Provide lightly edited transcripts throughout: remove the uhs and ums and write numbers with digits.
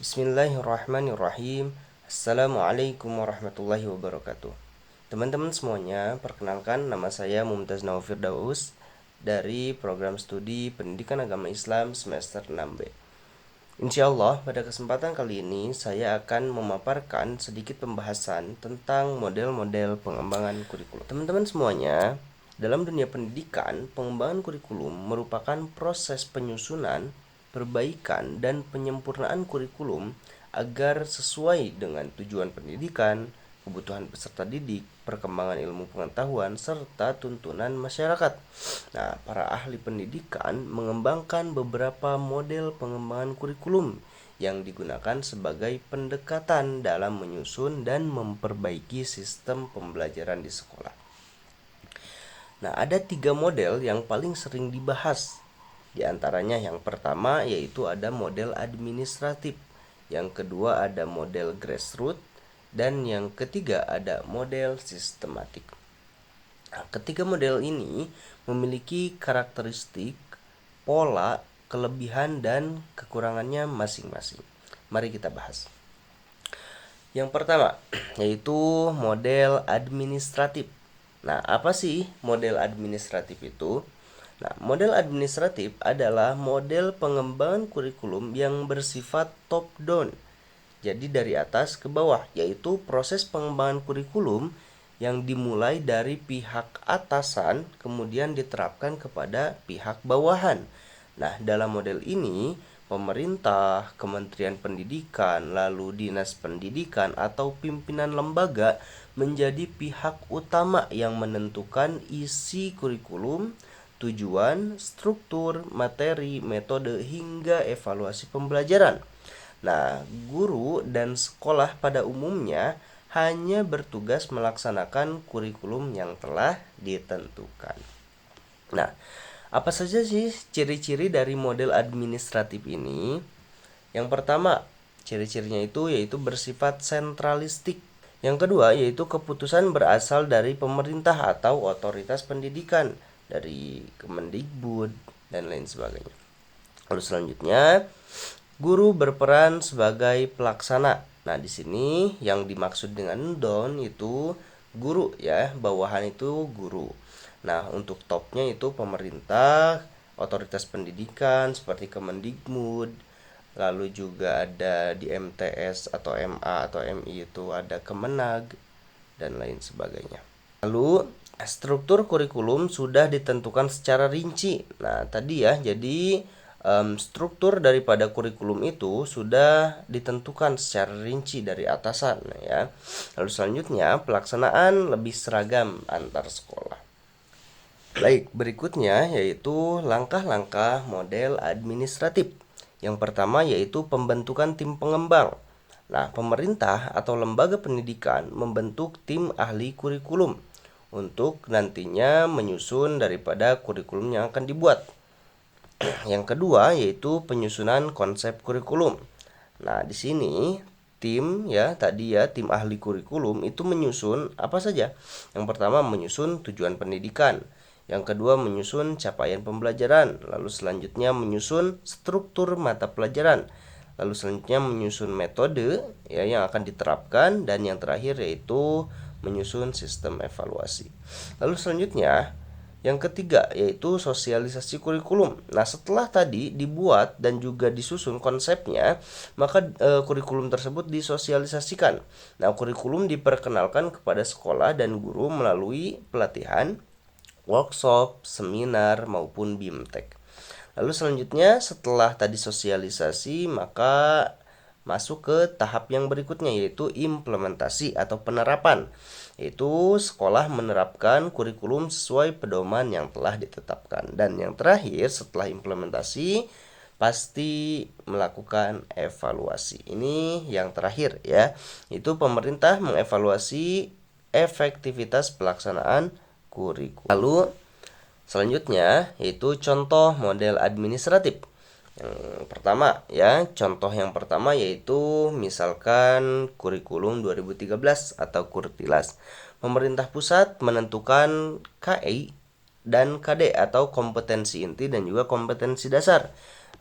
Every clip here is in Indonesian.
Bismillahirrahmanirrahim. Assalamualaikum warahmatullahi wabarakatuh. Teman-teman semuanya, perkenalkan nama saya Mumtaz Naufirdaus dari program studi Pendidikan Agama Islam semester 6B. Insyaallah pada kesempatan kali ini saya akan memaparkan sedikit pembahasan tentang model-model pengembangan kurikulum. Teman-teman semuanya, dalam dunia pendidikan, pengembangan kurikulum merupakan proses penyusunan, perbaikan, dan penyempurnaan kurikulum agar sesuai dengan tujuan pendidikan, kebutuhan peserta didik, perkembangan ilmu pengetahuan, serta tuntunan masyarakat. Nah, para ahli pendidikan mengembangkan beberapa model pengembangan kurikulum yang digunakan sebagai pendekatan dalam menyusun dan memperbaiki sistem pembelajaran di sekolah. Nah, ada 3 model yang paling sering dibahas. Di antaranya yang pertama yaitu ada model administratif, yang kedua ada model grassroots, dan yang ketiga ada model sistematik. Nah, ketiga model ini memiliki karakteristik, pola, kelebihan, dan kekurangannya masing-masing. Mari kita bahas. Yang pertama yaitu model administratif. Nah, apa sih model administratif itu? Nah, model administratif adalah model pengembangan kurikulum yang bersifat top down. Jadi dari atas ke bawah, yaitu proses pengembangan kurikulum yang dimulai dari pihak atasan kemudian diterapkan kepada pihak bawahan. Nah, dalam model ini pemerintah, Kementerian Pendidikan, lalu Dinas Pendidikan atau pimpinan lembaga menjadi pihak utama yang menentukan isi kurikulum, tujuan, struktur, materi, metode, hingga evaluasi pembelajaran. Nah, guru dan sekolah pada umumnya hanya bertugas melaksanakan kurikulum yang telah ditentukan. Nah, apa saja sih ciri-ciri dari model administratif ini? Yang pertama, ciri-cirinya itu yaitu bersifat sentralistik. Yang kedua yaitu keputusan berasal dari pemerintah atau otoritas pendidikan, dari Kemendikbud dan lain sebagainya. Lalu selanjutnya, guru berperan sebagai pelaksana. Nah, di sini yang dimaksud dengan down itu guru ya, bawahan itu guru. Nah, untuk topnya itu pemerintah, otoritas pendidikan seperti Kemendikbud, lalu juga ada di MTS atau MA atau MI itu ada Kemenag dan lain sebagainya. Lalu struktur kurikulum sudah ditentukan secara rinci. Nah, tadi ya, jadi struktur daripada kurikulum itu sudah ditentukan secara rinci dari atasan ya. Lalu selanjutnya pelaksanaan lebih seragam antar sekolah. Baik, berikutnya yaitu langkah-langkah model administratif. Yang pertama yaitu pembentukan tim pengembang. Nah, pemerintah atau lembaga pendidikan membentuk tim ahli kurikulum untuk nantinya menyusun daripada kurikulum yang akan dibuat. Yang kedua yaitu penyusunan konsep kurikulum. Nah, di sini tim ya, tadi ya, tim ahli kurikulum itu menyusun apa saja? Yang pertama menyusun tujuan pendidikan. Yang kedua menyusun capaian pembelajaran. Lalu selanjutnya menyusun struktur mata pelajaran. Lalu selanjutnya menyusun metode ya yang akan diterapkan, dan yang terakhir yaitu menyusun sistem evaluasi. Lalu selanjutnya yang ketiga yaitu sosialisasi kurikulum. Nah, setelah tadi dibuat dan juga disusun konsepnya, maka kurikulum tersebut disosialisasikan. Nah, kurikulum diperkenalkan kepada sekolah dan guru melalui pelatihan, workshop, seminar maupun BIMTEK. Lalu selanjutnya setelah tadi sosialisasi, maka masuk ke tahap yang berikutnya yaitu implementasi atau penerapan. Yaitu sekolah menerapkan kurikulum sesuai pedoman yang telah ditetapkan. Dan yang terakhir setelah implementasi pasti melakukan evaluasi. Ini yang terakhir ya, itu pemerintah mengevaluasi efektivitas pelaksanaan kurikulum. Lalu selanjutnya yaitu contoh model administratif. Yang pertama ya, contoh yang pertama yaitu misalkan kurikulum 2013 atau Kurtilas. Pemerintah pusat menentukan KI dan KD atau kompetensi inti dan juga kompetensi dasar.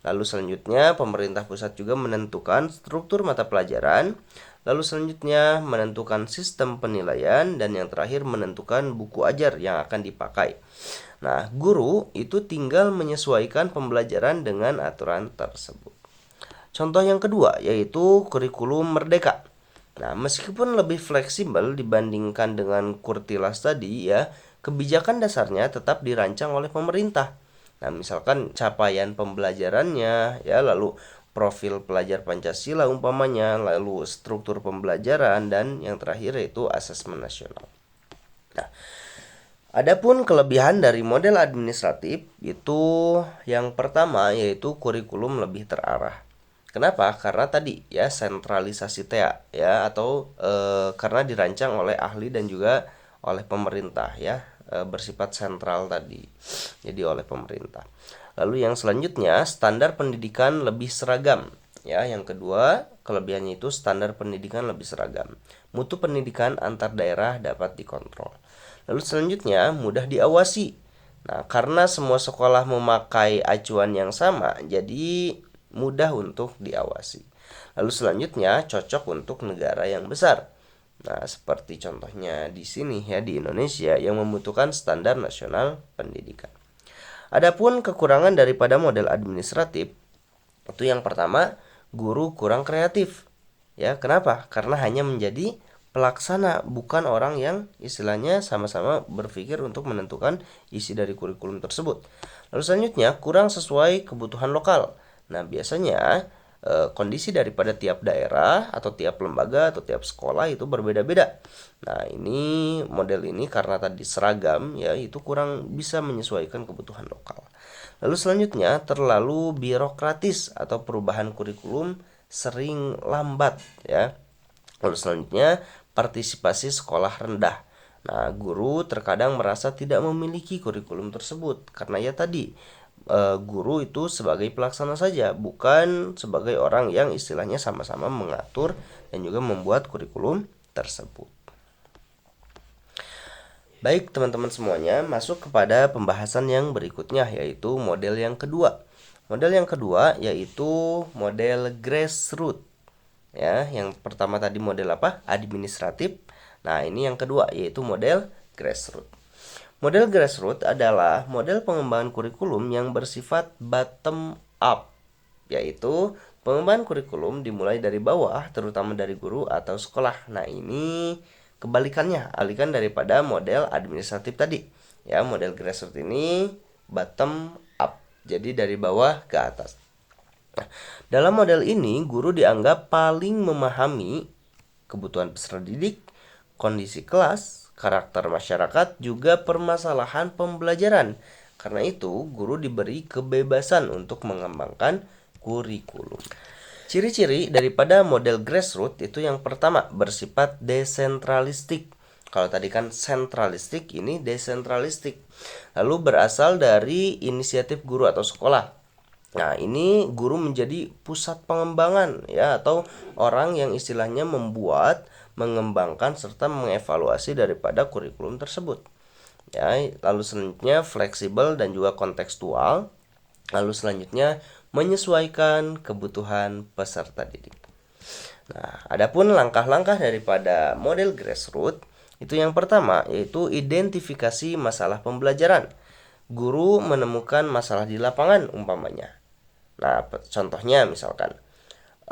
Lalu selanjutnya pemerintah pusat juga menentukan struktur mata pelajaran. Lalu selanjutnya menentukan sistem penilaian, dan yang terakhir menentukan buku ajar yang akan dipakai. Nah, guru itu tinggal menyesuaikan pembelajaran dengan aturan tersebut. Contoh yang kedua yaitu kurikulum merdeka. Nah, meskipun lebih fleksibel dibandingkan dengan Kurtilas tadi ya, kebijakan dasarnya tetap dirancang oleh pemerintah. Nah, misalkan capaian pembelajarannya ya, lalu profil pelajar Pancasila umpamanya, lalu struktur pembelajaran, dan yang terakhir yaitu asesmen nasional. Nah, adapun kelebihan dari model administratif itu yang pertama yaitu kurikulum lebih terarah. Kenapa? Karena tadi ya sentralisasi TA ya, atau karena dirancang oleh ahli dan juga oleh pemerintah ya, bersifat sentral tadi. Jadi oleh pemerintah. Lalu yang selanjutnya standar pendidikan lebih seragam. Ya, yang kedua kelebihannya itu standar pendidikan lebih seragam. Mutu pendidikan antar daerah dapat dikontrol. Lalu selanjutnya mudah diawasi. Nah, karena semua sekolah memakai acuan yang sama, jadi mudah untuk diawasi. Lalu selanjutnya cocok untuk negara yang besar. Nah, seperti contohnya di sini ya, di Indonesia yang membutuhkan standar nasional pendidikan. Adapun kekurangan daripada model administratif itu yang pertama, guru kurang kreatif. Ya, kenapa? Karena hanya menjadi pelaksana, bukan orang yang istilahnya sama-sama berpikir untuk menentukan isi dari kurikulum tersebut. Lalu selanjutnya, kurang sesuai kebutuhan lokal. Nah, biasanya kondisi daripada tiap daerah atau tiap lembaga atau tiap sekolah itu berbeda-beda. Nah, ini model ini karena tadi seragam ya, itu kurang bisa menyesuaikan kebutuhan lokal. Lalu selanjutnya, terlalu birokratis atau perubahan kurikulum sering lambat ya. Lalu selanjutnya, partisipasi sekolah rendah. Nah, guru terkadang merasa tidak memiliki kurikulum tersebut karena ya tadi guru itu sebagai pelaksana saja, bukan sebagai orang yang istilahnya sama-sama mengatur dan juga membuat kurikulum tersebut. Baik teman-teman semuanya, masuk kepada pembahasan yang berikutnya yaitu model yang kedua. Model yang kedua yaitu model grassroots. Ya, yang pertama tadi model apa? Administratif. Nah, ini yang kedua yaitu model grassroots. Model grassroots adalah model pengembangan kurikulum yang bersifat bottom up, yaitu pengembangan kurikulum dimulai dari bawah, terutama dari guru atau sekolah. Nah, ini kebalikannya, alihkan daripada model administratif tadi. Ya, model grassroots ini bottom up, jadi dari bawah ke atas. Nah, dalam model ini guru dianggap paling memahami kebutuhan peserta didik, kondisi kelas, karakter masyarakat, juga permasalahan pembelajaran. Karena itu, guru diberi kebebasan untuk mengembangkan kurikulum. Ciri-ciri daripada model grassroots itu yang pertama, bersifat desentralistik. Kalau tadi kan sentralistik, ini desentralistik. Lalu berasal dari inisiatif guru atau sekolah. Nah, ini guru menjadi pusat pengembangan ya, atau orang yang istilahnya membuat, mengembangkan serta mengevaluasi daripada kurikulum tersebut. Ya, lalu selanjutnya fleksibel dan juga kontekstual. Lalu selanjutnya menyesuaikan kebutuhan peserta didik. Nah, adapun langkah-langkah daripada model grassroots itu yang pertama yaitu identifikasi masalah pembelajaran. Guru menemukan masalah di lapangan umpamanya. Nah, contohnya misalkan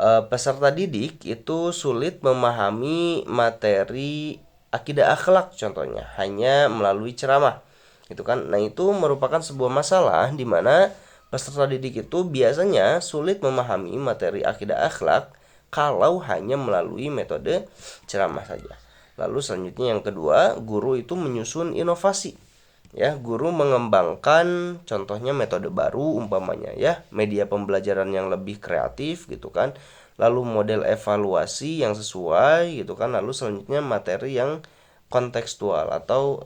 peserta didik itu sulit memahami materi akidah akhlak contohnya hanya melalui ceramah. Itu kan. Nah, itu merupakan sebuah masalah di mana peserta didik itu biasanya sulit memahami materi akidah akhlak kalau hanya melalui metode ceramah saja. Lalu selanjutnya yang kedua, guru itu menyusun inovasi. Ya, guru mengembangkan contohnya metode baru umpamanya ya, media pembelajaran yang lebih kreatif gitu kan. Lalu model evaluasi yang sesuai gitu kan. Lalu selanjutnya materi yang kontekstual atau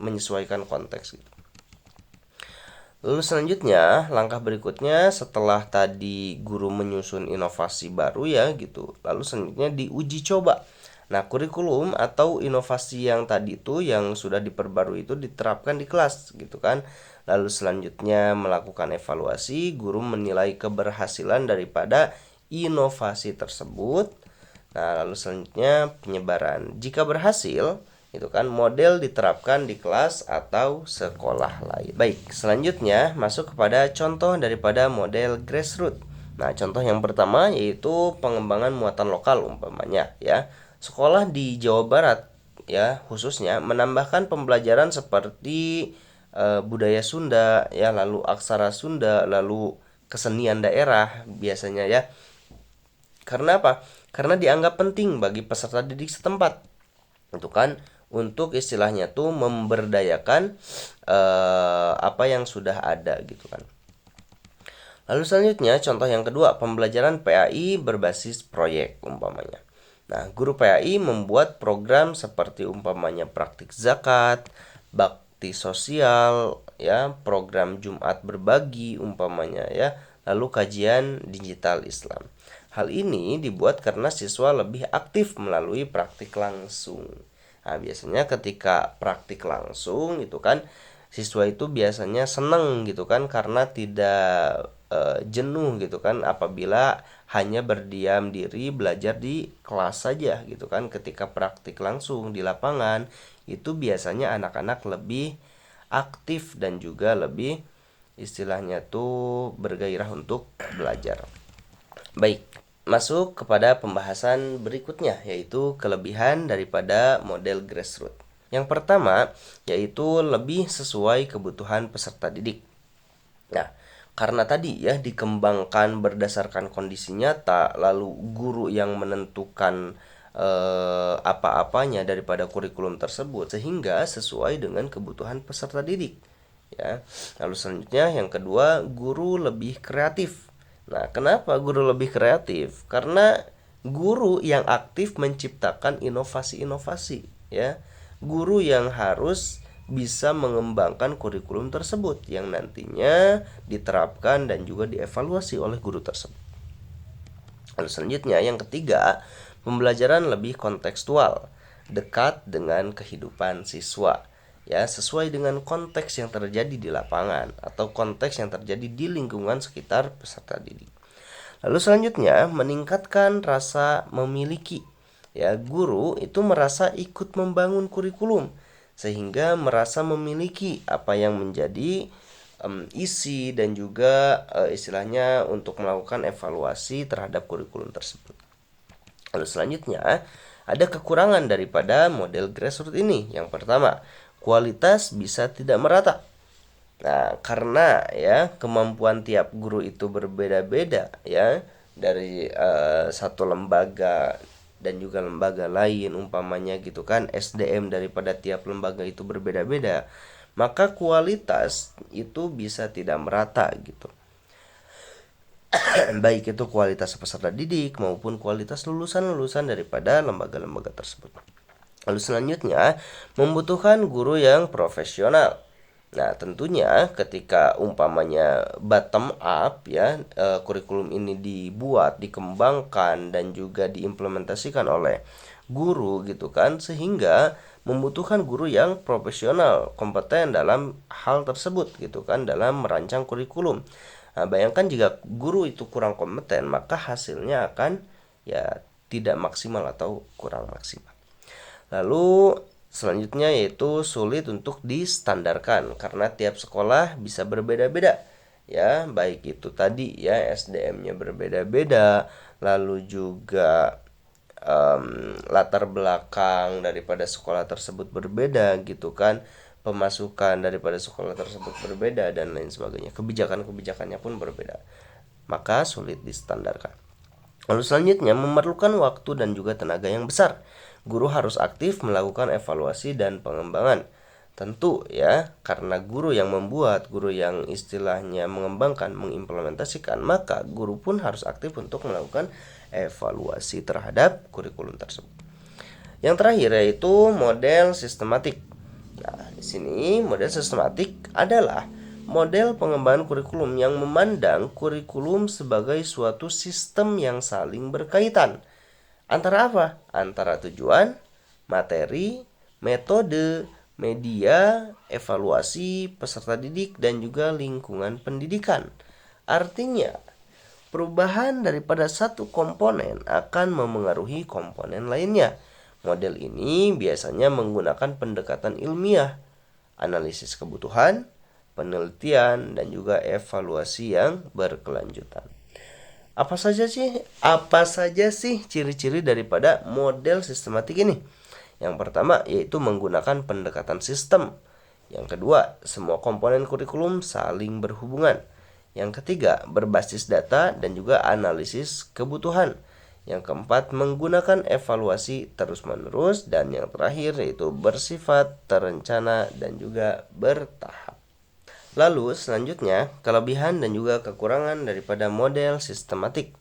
menyesuaikan konteks gitu. Lalu selanjutnya langkah berikutnya setelah tadi guru menyusun inovasi baru ya gitu. Lalu selanjutnya diuji coba. Nah, kurikulum atau inovasi yang tadi itu yang sudah diperbarui itu diterapkan di kelas gitu kan. Lalu selanjutnya melakukan evaluasi, guru menilai keberhasilan daripada inovasi tersebut. Nah, lalu selanjutnya penyebaran. Jika berhasil, itu kan model diterapkan di kelas atau sekolah lain. Baik, selanjutnya masuk kepada contoh daripada model grassroots. Nah, contoh yang pertama yaitu pengembangan muatan lokal umpamanya ya. Sekolah di Jawa Barat ya khususnya menambahkan pembelajaran seperti budaya Sunda ya, lalu aksara Sunda, lalu kesenian daerah biasanya ya. Karena apa? Karena dianggap penting bagi peserta didik setempat. Itu kan untuk istilahnya tuh memberdayakan apa yang sudah ada gitu kan. Lalu selanjutnya contoh yang kedua, pembelajaran PAI berbasis proyek umpamanya. Nah, guru PAI membuat program seperti umpamanya praktik zakat, bakti sosial, ya, program Jumat berbagi umpamanya ya, lalu kajian digital Islam. Hal ini dibuat karena siswa lebih aktif melalui praktik langsung. Nah, biasanya ketika praktik langsung itu kan siswa itu biasanya seneng gitu kan karena tidak jenuh gitu kan apabila hanya berdiam diri belajar di kelas saja gitu kan. Ketika praktik langsung di lapangan itu biasanya anak-anak lebih aktif dan juga lebih istilahnya tuh bergairah untuk belajar. Baik, masuk kepada pembahasan berikutnya yaitu kelebihan daripada model grassroots. Yang pertama yaitu lebih sesuai kebutuhan peserta didik. Nah, karena tadi ya dikembangkan berdasarkan kondisi nyata, lalu guru yang menentukan apa-apanya daripada kurikulum tersebut sehingga sesuai dengan kebutuhan peserta didik. Ya. Lalu selanjutnya yang kedua, guru lebih kreatif. Nah, kenapa guru lebih kreatif? Karena guru yang aktif menciptakan inovasi-inovasi, ya. Guru yang harus bisa mengembangkan kurikulum tersebut yang nantinya diterapkan dan juga dievaluasi oleh guru tersebut. Lalu selanjutnya yang ketiga, pembelajaran lebih kontekstual, dekat dengan kehidupan siswa. Ya, sesuai dengan konteks yang terjadi di lapangan atau konteks yang terjadi di lingkungan sekitar peserta didik. Lalu selanjutnya, meningkatkan rasa memiliki. Ya, guru itu merasa ikut membangun kurikulum sehingga merasa memiliki apa yang menjadi isi dan juga istilahnya untuk melakukan evaluasi terhadap kurikulum tersebut. Lalu selanjutnya, ada kekurangan daripada model grassroots ini. Yang pertama, kualitas bisa tidak merata. Nah, karena ya kemampuan tiap guru itu berbeda-beda ya dari satu lembaga dan juga lembaga lain umpamanya gitu kan, SDM daripada tiap lembaga itu berbeda-beda, maka kualitas itu bisa tidak merata gitu. Baik itu kualitas peserta didik maupun kualitas lulusan-lulusan daripada lembaga-lembaga tersebut. Lalu selanjutnya, membutuhkan guru yang profesional. Nah, tentunya ketika umpamanya bottom up ya, kurikulum ini dibuat, dikembangkan dan juga diimplementasikan oleh guru gitu kan, sehingga membutuhkan guru yang profesional, kompeten dalam hal tersebut gitu kan, dalam merancang kurikulum. Nah, bayangkan jika guru itu kurang kompeten, maka hasilnya akan ya tidak maksimal atau kurang maksimal. Lalu selanjutnya yaitu sulit untuk distandarkan karena tiap sekolah bisa berbeda-beda. Ya, baik itu tadi ya SDM-nya berbeda-beda, lalu juga latar belakang daripada sekolah tersebut berbeda gitu kan. Pemasukan daripada sekolah tersebut berbeda dan lain sebagainya. Kebijakan-kebijakannya pun berbeda. Maka sulit distandarkan. Lalu selanjutnya memerlukan waktu dan juga tenaga yang besar. Guru harus aktif melakukan evaluasi dan pengembangan. Tentu ya, karena guru yang membuat, guru yang istilahnya mengembangkan, mengimplementasikan, maka guru pun harus aktif untuk melakukan evaluasi terhadap kurikulum tersebut. Yang terakhir yaitu model sistematik. Nah, di sini model sistematik adalah model pengembangan kurikulum yang memandang kurikulum sebagai suatu sistem yang saling berkaitan. Antara apa? Antara tujuan, materi, metode, media, evaluasi, peserta didik, dan juga lingkungan pendidikan. Artinya, perubahan daripada satu komponen akan memengaruhi komponen lainnya. Model ini biasanya menggunakan pendekatan ilmiah, analisis kebutuhan, penelitian, dan juga evaluasi yang berkelanjutan. Apa saja sih ciri-ciri daripada model sistematik ini? Yang pertama yaitu menggunakan pendekatan sistem. Yang kedua, semua komponen kurikulum saling berhubungan. Yang ketiga, berbasis data dan juga analisis kebutuhan. Yang keempat, menggunakan evaluasi terus-menerus. Dan yang terakhir yaitu bersifat terencana dan juga bertahap. Lalu selanjutnya, kelebihan dan juga kekurangan daripada model sistematik.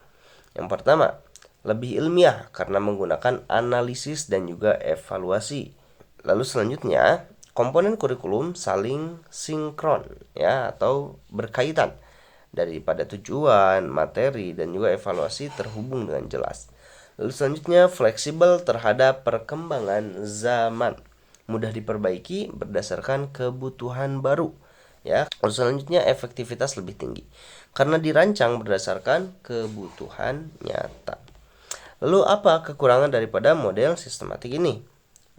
Yang pertama, lebih ilmiah karena menggunakan analisis dan juga evaluasi. Lalu selanjutnya, komponen kurikulum saling sinkron ya atau berkaitan. Daripada tujuan, materi, dan juga evaluasi terhubung dengan jelas. Lalu selanjutnya, fleksibel terhadap perkembangan zaman. Mudah diperbaiki berdasarkan kebutuhan baru. Ya, lalu selanjutnya efektivitas lebih tinggi karena dirancang berdasarkan kebutuhan nyata. Lalu apa kekurangan daripada model sistematik ini?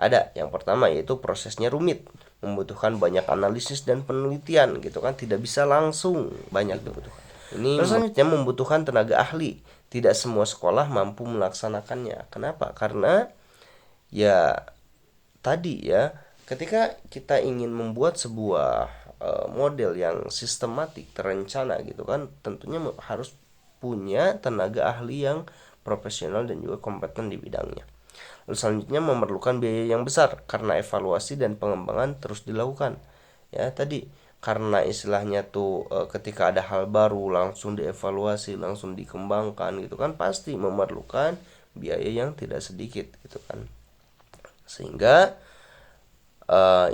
Ada, yang pertama yaitu prosesnya rumit, membutuhkan banyak analisis dan penelitian gitu kan, tidak bisa langsung banyak dibutuhkan. Ini selanjutnya membutuhkan tenaga ahli. Tidak semua sekolah mampu melaksanakannya. Kenapa? Karena ya tadi ya, ketika kita ingin membuat sebuah model yang sistematik, terencana gitu kan, tentunya harus punya tenaga ahli yang profesional dan juga kompeten di bidangnya. Lalu selanjutnya memerlukan biaya yang besar karena evaluasi dan pengembangan terus dilakukan. Ya tadi karena istilahnya tuh ketika ada hal baru langsung dievaluasi, langsung dikembangkan gitu kan, pasti memerlukan biaya yang tidak sedikit gitu kan. Sehingga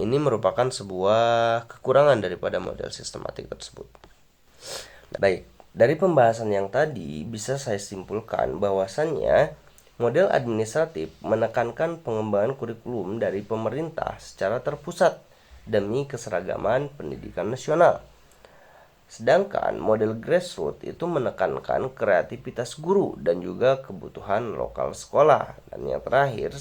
ini merupakan sebuah kekurangan daripada model sistematik tersebut. Baik, dari pembahasan yang tadi bisa saya simpulkan bahwasannya model administratif menekankan pengembangan kurikulum dari pemerintah secara terpusat demi keseragaman pendidikan nasional. Sedangkan model grassroots itu menekankan kreativitas guru dan juga kebutuhan lokal sekolah. Dan yang terakhir,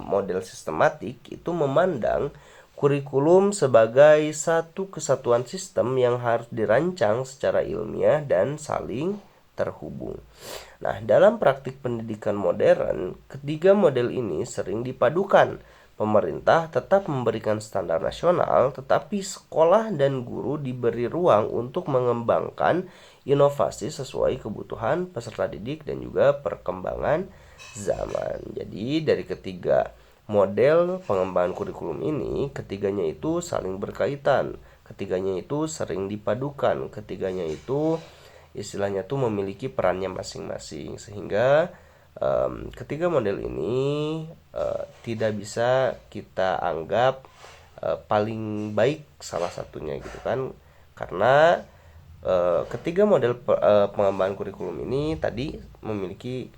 model sistematik itu memandang kurikulum sebagai satu kesatuan sistem yang harus dirancang secara ilmiah dan saling terhubung. Nah, dalam praktik pendidikan modern, ketiga model ini sering dipadukan. Pemerintah tetap memberikan standar nasional, tetapi sekolah dan guru diberi ruang untuk mengembangkan inovasi sesuai kebutuhan peserta didik dan juga perkembangan zaman. Jadi dari ketiga model pengembangan kurikulum ini, ketiganya itu saling berkaitan, ketiganya itu sering dipadukan, ketiganya itu istilahnya tuh memiliki perannya masing-masing, sehingga ketiga model ini tidak bisa kita anggap paling baik salah satunya gitu kan, karena ketiga model pengembangan kurikulum ini tadi memiliki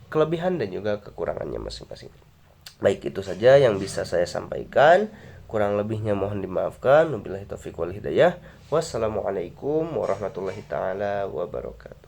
kelebihan dan juga kekurangannya masing-masing. Baik, itu saja yang bisa saya sampaikan. Kurang lebihnya mohon dimaafkan. Wabillahi taufiq wal hidayah. Wassalamualaikum warahmatullahi taala wabarakatuh.